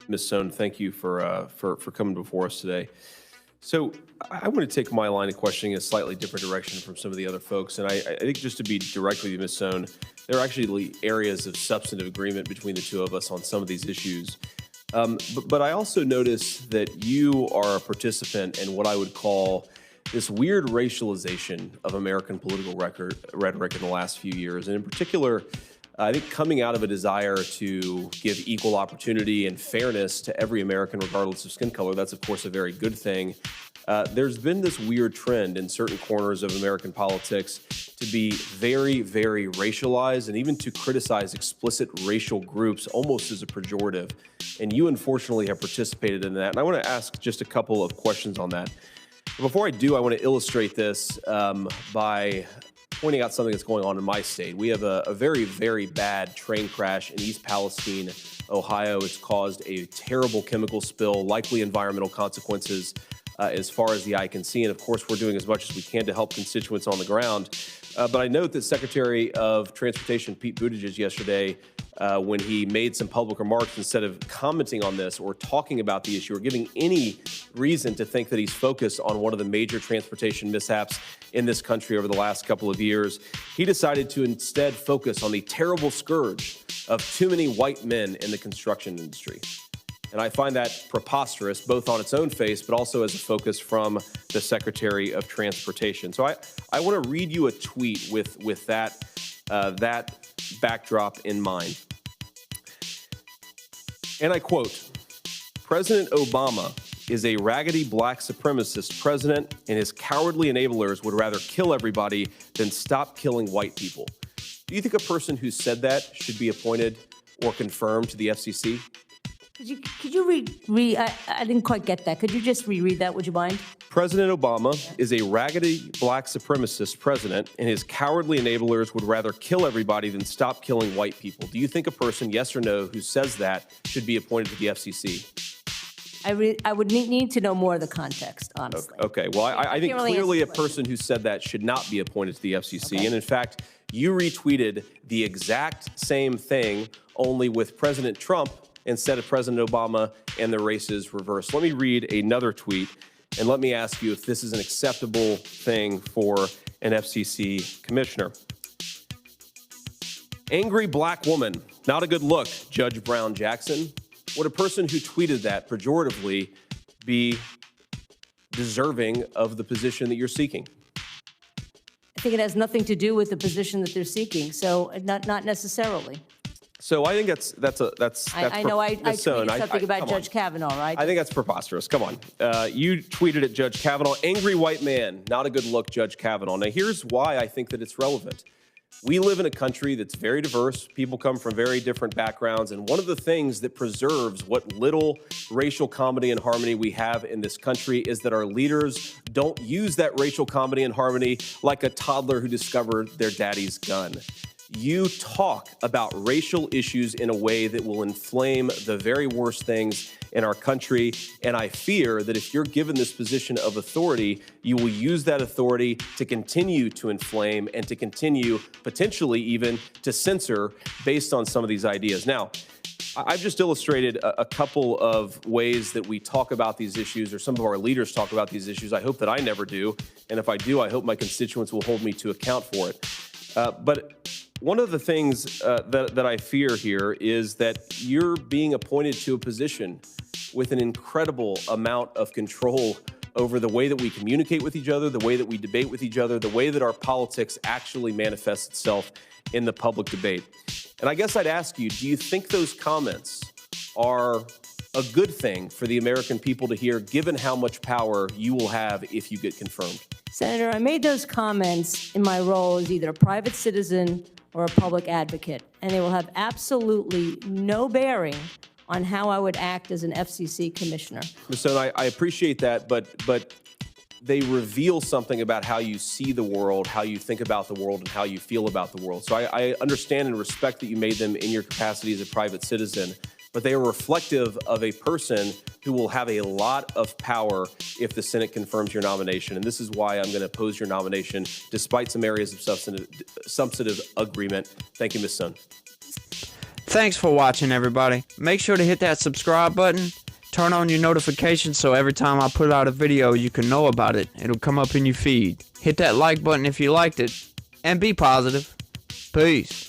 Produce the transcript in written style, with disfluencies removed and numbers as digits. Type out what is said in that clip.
Ms. Sohn, thank you for coming before us today. So I want to take my line of questioning in a slightly different direction from some of the other folks. And I think just to be direct with you, Ms. Sohn, there are actually areas of substantive agreement between the two of us on some of these issues. But I also notice that you are a participant in what I would call this weird racialization of American political rhetoric in the last few years. And in particular, I think coming out of a desire to give equal opportunity and fairness to every American, regardless of skin color, that's of course a very good thing. There's been this weird trend in certain corners of American politics to be very, very racialized and even to criticize explicit racial groups almost as a pejorative. And you unfortunately have participated in that. And I want to ask just a couple of questions on that. But before I do, I want to illustrate this by pointing out something that's going on in my state. We have a very, very bad train crash in East Palestine, Ohio. It's caused a terrible chemical spill, likely environmental consequences as far as the eye can see. And of course, we're doing as much as we can to help constituents on the ground. But I note that Secretary of Transportation Pete Buttigieg yesterday, when he made some public remarks, instead of commenting on this or talking about the issue or giving any reason to think that he's focused on one of the major transportation mishaps in this country over the last couple of years, he decided to instead focus on the terrible scourge of too many white men in the construction industry. And I find that preposterous, both on its own face, but also as a focus from the Secretary of Transportation. So I want to read you a tweet with that backdrop in mind. And I quote, "President Obama is a raggedy black supremacist president, and his cowardly enablers would rather kill everybody than stop killing white people." Do you think a person who said that should be appointed or confirmed to the FCC? Could you read? I didn't quite get that. Could you just reread that? Would you mind? President Obama is a raggedy black supremacist president, and his cowardly enablers would rather kill everybody than stop killing white people. Do you think a person, yes or no, who says that should be appointed to the FCC? I would need to know more of the context, honestly. Okay. Well, I think clearly a person who said that should not be appointed to the FCC. Okay. And in fact, you retweeted the exact same thing, only with President Trump instead of President Obama, and the races reversed. Let me read another tweet, and let me ask you if this is an acceptable thing for an FCC commissioner. "Angry black woman, not a good look, Judge Brown Jackson." Would a person who tweeted that pejoratively be deserving of the position that you're seeking? I think it has nothing to do with the position that they're seeking, so not necessarily. So I think that's I know I tweeted something about Judge Kavanaugh, right? I think that's preposterous. Come on. You tweeted at Judge Kavanaugh, "Angry white man, not a good look, Judge Kavanaugh." Now, here's why I think that it's relevant. We live in a country that's very diverse. People come from very different backgrounds. And one of the things that preserves what little racial comedy and harmony we have in this country is that our leaders don't use that racial comedy and harmony like a toddler who discovered their daddy's gun. You talk about racial issues in a way that will inflame the very worst things in our country. And I fear that if you're given this position of authority, you will use that authority to continue to inflame and to continue potentially even to censor based on some of these ideas. Now, I've just illustrated a couple of ways that we talk about these issues, or some of our leaders talk about these issues. I hope that I never do. And if I do, I hope my constituents will hold me to account for it. But one of the things that I fear here is that you're being appointed to a position with an incredible amount of control over the way that we communicate with each other, the way that we debate with each other, the way that our politics actually manifests itself in the public debate. And I guess I'd ask you, do you think those comments are a good thing for the American people to hear, given how much power you will have if you get confirmed? Senator, I made those comments in my role as either a private citizen or a public advocate, and they will have absolutely no bearing on how I would act as an FCC commissioner. Ms. Sohn, I appreciate that, but they reveal something about how you see the world, how you think about the world, and how you feel about the world. So I understand and respect that you made them in your capacity as a private citizen, but they are reflective of a person who will have a lot of power if the Senate confirms your nomination. And this is why I'm going to oppose your nomination, despite some areas of substantive agreement. Thank you, Ms. Sohn. thanks for watching, everybody. Make sure to hit that subscribe button. Turn on your notifications so every time I put out a video, you can know about it. It'll come up in your feed. Hit that like button if you liked it. And be positive. Peace.